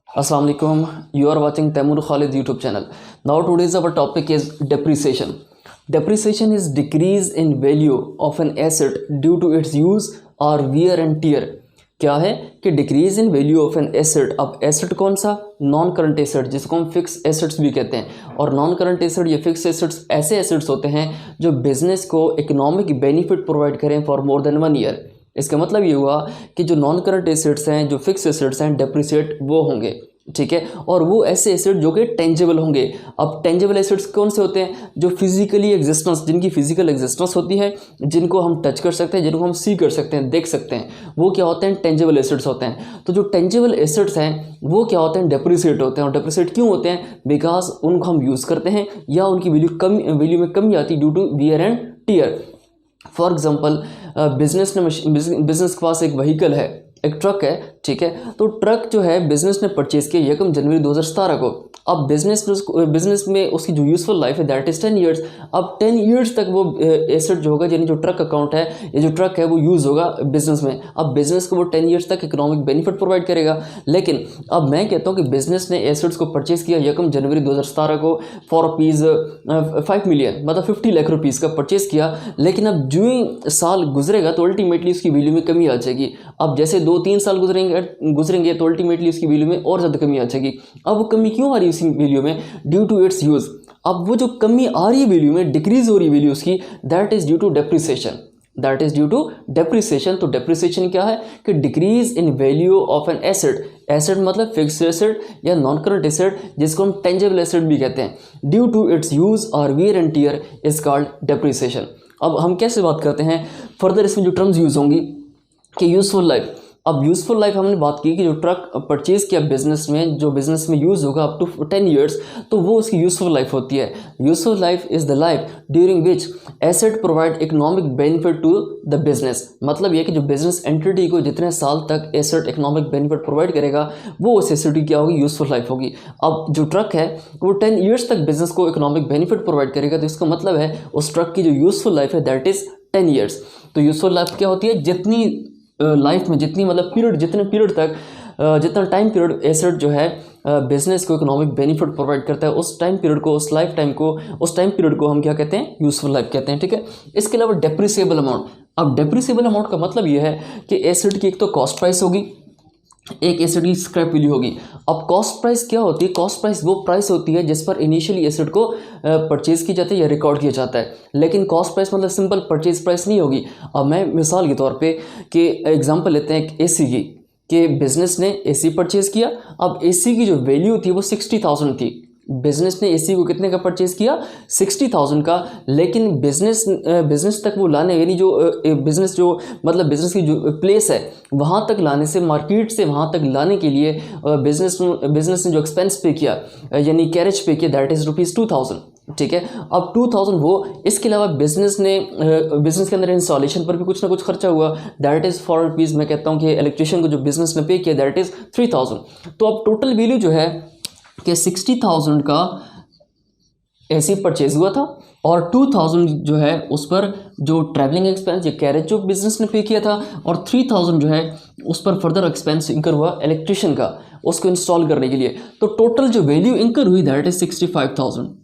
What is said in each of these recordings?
Assalamu alaikum. You are watching Taimur Khalid YouTube channel. Now today's our topic is depreciation. Depreciation is decrease in value of an asset due to its use or wear and tear. क्या है कि decrease in value of an asset. अब asset कौन सा? Non current asset, जिसको हम fix assets भी कहते हैं। और नॉन करंट एसेट या फिक्स एसेट्स ऐसे एसेट्स होते हैं जो बिजनेस को इकोनॉमिक बेनिफिट प्रोवाइड करें फॉर मोर देन 1 ईयर। इसका मतलब ये हुआ कि जो नॉन करंट एसेट्स हैं, जो फिक्स एसेट्स हैं, डेप्रिसिएट वो होंगे, ठीक है। और वो ऐसे एसेट जो कि टेंजेबल होंगे। अब टेंजेबल एसेट्स कौन से होते हैं? जो फिजिकली एग्जिस्टेंस, जिनकी फिजिकल एग्जिस्टेंस होती है, जिनको हम टच कर सकते हैं, जिनको हम सी कर सकते हैं, देख सकते हैं, वो क्या होते हैं? टेंजेबल एसेट्स होते हैं। तो जो टेंजेबल एसेट्स हैं वो क्या होते हैं? डेप्रिसिएट होते हैं। और डेप्रिसिएट क्यों होते हैं? बिकॉज उनको हम यूज़ करते हैं या उनकी वैल्यू में कमी आती है due to wear and tear. For example, business के पास एक व्हीकल है, एक ट्रक है, ठीक है। तो ट्रक जो है बिजनेस ने परचेज किया 1 जनवरी 2017 को। अब बिजनेस में उसकी जो यूजफुल लाइफ है दैट इज 10 ईयर्स। अब 10 ईयर्स तक वो एसेट जो होगा, यानी जो ट्रक अकाउंट है, ये जो ट्रक है वो यूज़ होगा बिजनेस में। अब बिजनेस को वो 10 ईयर्स तक इकोनॉमिक बेनिफिट प्रोवाइड करेगा। लेकिन अब मैं कहता हूँ कि बिजनेस ने एसेट्स को परचेज किया 1 जनवरी 2017 को फॉर रुपीज़ 5 मिलियन, मतलब 50 लाख रुपीज़ का परचेज किया। लेकिन अब जो ही साल गुजरेगा तो अल्टीमेटली उसकी वैल्यू में कमी आ जाएगी। अब जैसे 2-3 साल गुजरेंगे तो अल्टीमेटली उसकी वैल्यू में और ज़्यादा कमी आ जाएगी। अब वो कमी क्यों आ रही है उसकी वैल्यू में? Due to its use. अब वो जो कमी आ रही है वैल्यू में, डिक्रीज हो रही है वैल्यू उसकी, that is due to depreciation. That is due to depreciation. तो डेप्रिसिएशन क्या है कि decrease in value of an asset. Asset मतलब फिक्स्ड एसेट या नॉन करंट एसेट, जिसको हम टेंजेबल एसेट भी कहते हैं, ड्यू टू इट्स यूज़ और wear and tear is called depreciation. अब हम कैसे बात करते हैं फर्दर, इसमें जो टर्म्स यूज़ होंगी कि यूजफुल लाइफ। अब यूजफुल लाइफ हमने बात की कि जो ट्रक परचेज किया बिजनेस में, जो बिजनेस में यूज़ होगा अप टू 10 ईयर्स, तो वो उसकी यूजफुल लाइफ होती है। Useful life is the life during which asset provide economic benefit to the business. मतलब ये कि जो बिजनेस एंटिटी को जितने साल तक एसेट इकोनॉमिक बेनिफिट प्रोवाइड करेगा वो उस एसेट की क्या होगी? यूजफुल लाइफ होगी। अब जो ट्रक है वो 10 ईयर्स तक बिजनेस को इकोनॉमिक बेनिफिट प्रोवाइड करेगा, तो इसका मतलब है उस ट्रक की जो यूजफुल लाइफ है दैट इज़ 10 ईयर्स। तो यूजफुल लाइफ क्या होती है? जितनी लाइफ में, जितनी मतलब पीरियड, जितने पीरियड तक, जितना टाइम पीरियड एसेट जो है बिजनेस को इकोनॉमिक बेनिफिट प्रोवाइड करता है, उस टाइम पीरियड को, उस लाइफ टाइम को, उस टाइम पीरियड को हम क्या कहते हैं? यूजफुल लाइफ कहते हैं, ठीक है। इसके अलावा डेप्रिसिएबल अमाउंट। अब डेप्रिसिएबल अमाउंट का मतलब ये है कि एसेट की एक तो कॉस्ट प्राइस होगी, एक एसेट की स्क्रैप वैल्यू होगी। अब कॉस्ट प्राइस क्या होती है? कॉस्ट प्राइस वो प्राइस होती है जिस पर इनिशियली एसेट को परचेज किया जाता है या रिकॉर्ड किया जाता है। लेकिन कॉस्ट प्राइस मतलब सिंपल परचेज प्राइस नहीं होगी। अब मैं मिसाल के तौर पे कि एग्जांपल लेते हैं एक एसी की, कि बिजनेस ने एसी परचेज किया। अब एसी की जो वैल्यू थी वो 60,000 थी। बिजनेस ने एसी को कितने का परचेज किया? 60,000 का। लेकिन बिजनेस तक वो लाने, यानी जो बिजनेस जो मतलब बिजनेस की जो प्लेस है वहाँ तक लाने से, मार्केट से वहाँ तक लाने के लिए बिजनेस ने जो एक्सपेंस पे किया, यानी कैरेज पे किया, दैट इज़ ₹2000, ठीक है। अब 2000 वो, इसके अलावा बिजनेस के अंदर इंस्टॉलेशन पर भी कुछ ना कुछ खर्चा हुआ, दैट इज़ ₹4। मैं कहता हूँ कि इलेक्ट्रिशियन को जो बिजनेस ने पे किया दैट इज़ 3000। तो अब टोटल वैल्यू जो है कि 60,000 का एसी परचेज हुआ था और 2000 जो है उस पर जो ट्रैवलिंग एक्सपेंस या कैरेज जो बिजनेस ने पे किया था, और 3000 जो है उस पर फर्दर एक्सपेंस इंकर हुआ इलेक्ट्रिशियन का, उसको इंस्टॉल करने के लिए। तो टोटल जो वैल्यू इंकर हुई दैट इज 65,000।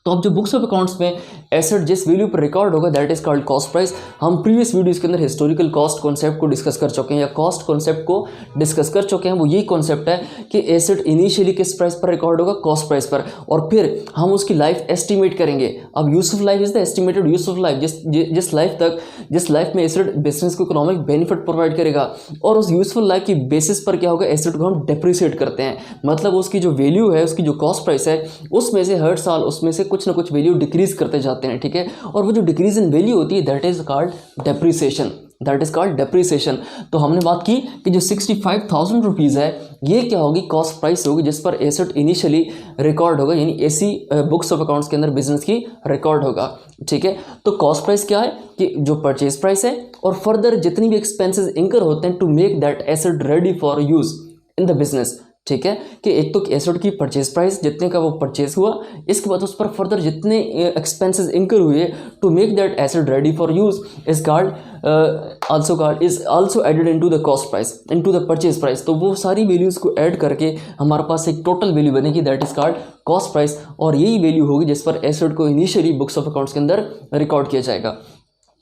तो अब जो बुक्स ऑफ अकाउंट्स में एसेट जिस वैल्यू पर रिकॉर्ड होगा that is called cost price. हम प्रीवियस वीडियोस के अंदर हिस्टोरिकल कॉस्ट कॉन्सेप्ट को डिस्कस कर चुके हैं, या कॉस्ट कॉन्सेप्ट को डिस्कस कर चुके हैं। वो यही कॉन्सेप्ट है कि एसेट इनिशियली किस प्राइस पर रिकॉर्ड होगा? कॉस्ट प्राइस पर, और फिर हम उसकी लाइफ एस्टिमेट करेंगे। अब useful life is the estimated useful life, जिस लाइफ में एसेट बिजनेस को इकोनॉमिक बेनिफिट प्रोवाइड करेगा, और उस यूजफुल लाइफ की बेसिस पर क्या होगा? एसेट को हम डेप्रिसिएट करते हैं। मतलब उसकी जो वैल्यू है, उसकी जो कॉस्ट प्राइस है, उसमें से हर साल उसमें से कुछ ना कुछ वैल्यू डिक्रीज करते जाते हैं, ठीक है। और वो जो डिक्रीज इन वैल्यू होती है that is called depreciation, that is called depreciation. तो हमने बात की कि जो 65,000 रुपीज़ है ये क्या होगी? कॉस्ट प्राइस होगी जिस पर एसेट इनिशियली रिकॉर्ड होगा, यानी एसी बुक्स ऑफ अकाउंट्स के अंदर बिजनेस की रिकॉर्ड होगा, ठीक है। तो कॉस्ट प्राइस क्या है कि जो परचेज प्राइस है, और फर्दर जितनी भी एक्सपेंसेस इंकर होते हैं to make that asset ready for use in the business, ठीक है, कि एक तो एसेट की परचेज प्राइस जितने का वो परचेज हुआ, इसके बाद उस पर फर्दर जितने एक्सपेंसेस इंकर हुए to make that asset ready for use is called is also added into the cost price, into the purchase price. तो वो सारी वैल्यूज़ को ऐड करके हमारे पास एक टोटल वैल्यू बनेगी, that is called cost price. और यही वैल्यू होगी जिस पर एसेट को इनिशियली बुक्स ऑफ अकाउंट्स के अंदर रिकॉर्ड किया जाएगा।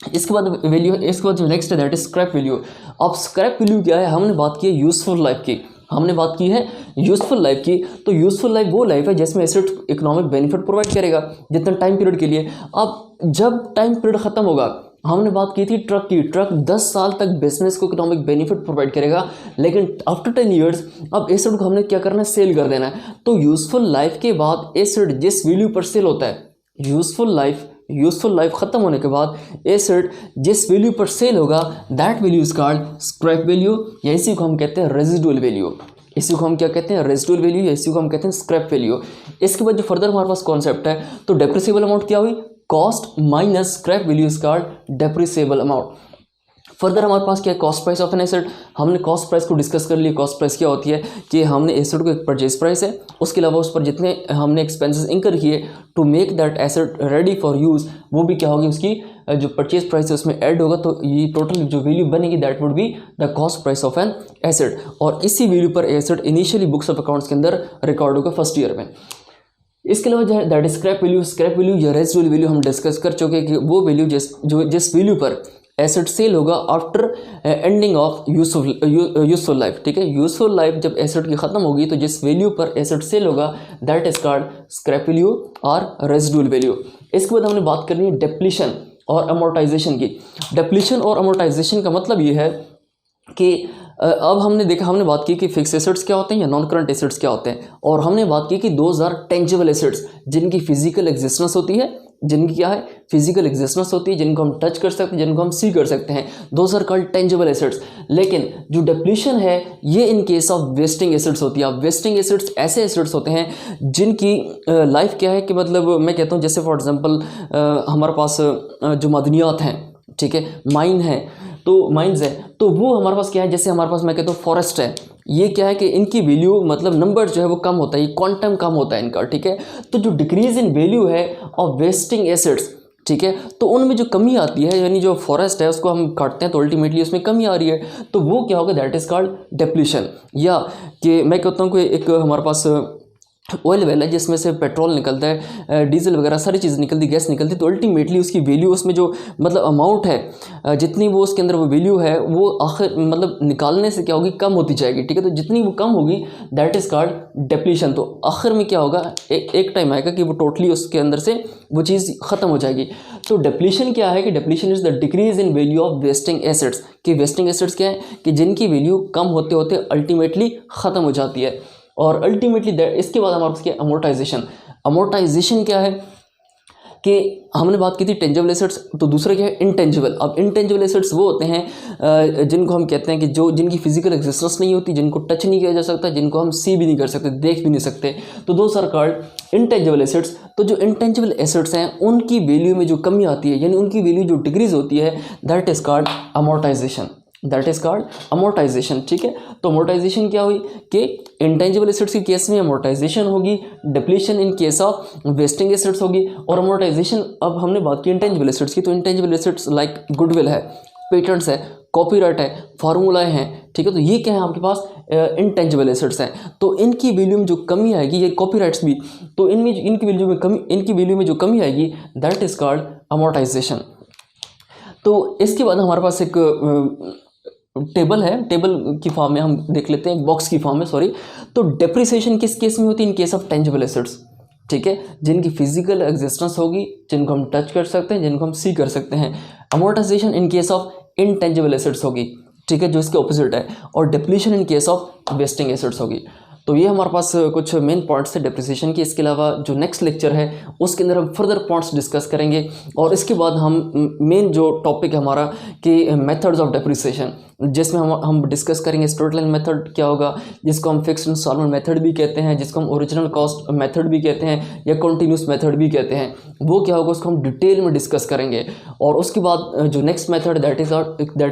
इसके बाद वैल्यू, इसके बाद जो नेक्स्ट है दैट इज स्क्रैप वैल्यू। अब स्क्रैप वैल्यू क्या है, हमने बात की है यूजफुल लाइफ की, हमने बात की है यूजफुल लाइफ की। तो यूजफुल लाइफ वो लाइफ है जिसमें एसेट इकोनॉमिक बेनिफिट प्रोवाइड करेगा जितना टाइम पीरियड के लिए। अब जब टाइम पीरियड खत्म होगा, हमने बात की थी ट्रक की, ट्रक 10 साल तक बिजनेस को इकोनॉमिक बेनिफिट प्रोवाइड करेगा, लेकिन आफ्टर 10 ईयर्स अब एसेट को हमने क्या करना है, सेल कर देना है। तो यूजफुल लाइफ के बाद एसेट जिस वैल्यू पर सेल होता है, यूजफुल लाइफ खत्म होने के बाद एसेट जिस वैल्यू पर सेल होगा, that value is called scrap value, या इसी को हम कहते हैं रेजिडुअल वैल्यू। इसी को हम क्या कहते हैं, रेजिडुअल वैल्यू, या इसी को हम कहते हैं स्क्रैप वैल्यू। इसके बाद जो फर्दर हमारे पास कॉन्सेप्ट है, तो डेप्रिसिएबल अमाउंट क्या हुई, cost minus scrap value is called depreciable amount. Further हमारे पास क्या है, cost price of an asset. हमने कॉस्ट प्राइस को डिस्कस कर लिया। कॉस्ट प्राइस क्या होती है कि हमने एसेट को एक परचेज प्राइस है, उसके अलावा उस पर जितने हमने एक्सपेंसेस इंकर किए to make that asset ready for use, वो भी क्या होगी, उसकी जो परचेज प्राइस है उसमें ऐड होगा। तो ये टोटल जो वैल्यू बनेगी that would be the cost price of an asset. और इसी वैल्यू पर asset initially books of accounts के अंदर रिकॉर्ड होगा फर्स्ट ईयर में। इसके अलावा जो है दैट इज स्क्रैप वैल्यू या रेजिडुअल वैल्यू हम डिस्कस कर चुके हैं कि वो वैल्यू जिस वैल्यू पर एसेट सेल होगा after ending of useful life. ठीक है, यूजफुल लाइफ जब एसेट की खत्म होगी तो जिस वैल्यू पर एसेट सेल होगा that is called scrap value और रेजिडुअल वैल्यू। इसके बाद हमने बात करनी है डेप्लीशन और अमोर्टाइजेशन की। डेप्लीशन और अमोर्टाइजेशन का मतलब ये है कि अब हमने बात की कि फिक्स एसेट्स क्या होते हैं या नॉन करंट एसेट्स क्या होते हैं, और हमने बात की कि 2000 टेंजिबल एसेट्स जिनकी फिजिकल एग्जिस्टेंस होती है, जिनकी क्या है, फिजिकल एग्जिस्टेंस होती है, जिनको हम टच कर सकते हैं, जिनको हम सी कर सकते हैं, those are called tangible assets. लेकिन जो डेप्लीशन है ये in case of wasting assets होती है। अब वेस्टिंग एसेट्स ऐसे एसेट्स होते हैं जिनकी लाइफ क्या है कि मतलब मैं कहता हूँ जैसे फॉर एग्जांपल हमारे पास जो मदनियात हैं, ठीक है, माइन है, तो माइंस है, तो वो हमारे पास क्या है, जैसे हमारे पास मैं कहता हूँ फॉरेस्ट है, ये क्या है कि इनकी वैल्यू मतलब नंबर जो है वो कम होता है, ये क्वांटम कम होता है इनका। ठीक है, तो जो डिक्रीज इन वैल्यू है ऑफ वेस्टिंग एसेट्स, ठीक है, तो उनमें जो कमी आती है, यानी जो फॉरेस्ट है उसको हम काटते हैं तो अल्टीमेटली उसमें कमी आ रही है, तो वो क्या होगा, दैट इज कॉल्ड डेप्लीशन। या कि मैं कहता हूँ कि एक हमारे पास ऑयल वेल है जिसमें से पेट्रोल निकलता है, डीजल वगैरह सारी चीज़ निकलती, गैस निकलती, तो अल्टीमेटली उसकी वैल्यू, उसमें जो मतलब अमाउंट है, जितनी वो उसके अंदर वो वैल्यू है वो आखिर मतलब निकालने से क्या होगी, कम होती जाएगी। ठीक है, तो जितनी वो कम होगी दैट इज़ कॉल्ड डेप्लीशन। तो आखिर में क्या होगा, एक टाइम आएगा कि वो टोटली उसके अंदर से वो चीज़ ख़त्म हो जाएगी। तो डेप्लीशन क्या है कि depletion is the decrease in value of wasting assets. कि वेस्टिंग एसेट्स क्या है कि जिनकी वैल्यू कम होते होते अल्टीमेटली ख़त्म हो जाती है। और अल्टीमेटली इसके बाद हमारे पास क्या, अमोर्टाइजेशन। अमोर्टाइजेशन क्या है कि हमने बात की थी टेंजिबल एसेट्स, तो दूसरा क्या है, इंटेंजिबल। अब इंटेंजिबल एसेट्स वो होते हैं जिनको हम कहते हैं कि जिनकी फिजिकल एग्जिस्टेंस नहीं होती, जिनको टच नहीं किया जा सकता, जिनको हम सी भी नहीं कर सकते, देख भी नहीं सकते, तो दो आर कॉल्ड इंटेंजिबल एसेट्स। तो जो इंटेंजिबल एसेट्स हैं उनकी वैल्यू में जो कमी आती है, यानी उनकी वैल्यू जो डिक्रीज होती है, that is called amortisation, that is called amortisation. ठीक है, तो अमोर्टाइजेशन क्या हुई कि इंटेंजिबल एसेट्स के केस में अमोर्टाइजेशन होगी, depletion in case of wasting assets होगी, और अमोर्टाइजेशन। अब हमने बात की इंटेंजिबल एसेट्स की, तो इंटेंजिबल एसेट्स लाइक गुडविल है, पेटेंट्स है, कॉपीराइट है, फार्मूलाए हैं। ठीक है, तो ये क्या है आपके पास, इंटेंजिबल एसेट्स हैं। तो इनकी वैल्यू में जो कमी आएगी, ये कॉपीराइट्स भी, तो इनमें इनकी वैल्यू में जो कमी आएगी दैट इज कॉल्ड अमोर्टाइजेशन। तो इसके बाद हमारे पास एक टेबल है, टेबल की फॉर्म में हम देख लेते हैं, बॉक्स की फॉर्म में, सॉरी। तो डेप्रिसिएशन किस केस में होती है, इन केस ऑफ टेंजिबल एसेट्स। ठीक है, जिनकी फिजिकल एग्जिस्टेंस होगी, जिनको हम टच कर सकते हैं, जिनको हम सी कर सकते हैं। Amortisation in case of intangible assets होगी, ठीक है, जो इसके ऑपोजिट है, और depletion in case of wasting assets होगी। तो ये हमारे पास कुछ मेन पॉइंट्स है डेप्रिसिएशन के। इसके अलावा जो नेक्स्ट लेक्चर है उसके अंदर हम फर्दर पॉइंट्स डिस्कस करेंगे, और इसके बाद हम मेन जो टॉपिक है हमारा कि मेथड्स ऑफ डेप्रिसिएशन, जिसमें हम डिस्कस करेंगे स्ट्रेट लाइन मेथड क्या होगा, जिसको हम फिक्स्ड इंस्टॉलमेंट मेथड भी कहते हैं, जिसको हम ओरिजिनल कॉस्ट मेथड भी कहते हैं, या कंटिन्यूस मेथड भी कहते हैं, वो क्या होगा उसको हम डिटेल में डिस्कस करेंगे। और उसके बाद जो next method that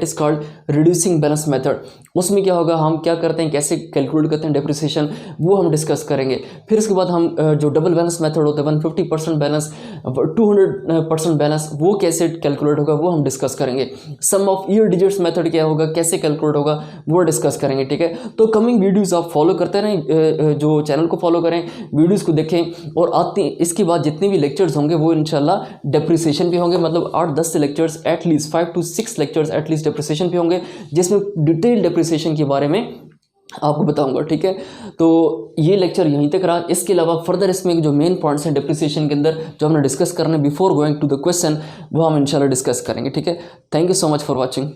is called reducing balance method. उसमें क्या होगा, हम क्या करते हैं, कैसे कैलकुलेट करते हैं डेप्रिसिएशन, कैलकुलेशन वो हम डिस्कस करेंगे। फिर इसके बाद हम जो डबल बैलेंस मेथड होता है 150% बैलेंस 200% बैलेंस वो कैसे कैलकुलेट होगा वो हम डिस्कस करेंगे। सम ऑफ ईयर डिजिट्स मेथड क्या होगा, कैसे कैलकुलेट होगा वो डिस्कस करेंगे। ठीक है, तो कमिंग वीडियोस आप फॉलो करते रहें, जो चैनल को फॉलो करें, वीडियोस को देखें। और आते इसके बाद जितने भी लेक्चर्स होंगे वो इंशाल्लाह डेप्रिसिएशन भी होंगे, मतलब 8-10 lectures at least 5 to 6 lectures at least depreciation भी होंगे, जिसमें डिटेल डेप्रिसिएशन के बारे में आपको बताऊंगा। ठीक है, तो ये लेक्चर यहीं तक रहा। इसके अलावा फर्दर इसमें जो मेन पॉइंट्स हैं डेप्रिसिएशन के अंदर जो हमने डिस्कस करने before going to the question वो हम इंशाल्लाह डिस्कस करेंगे। ठीक है, thank you so much for watching.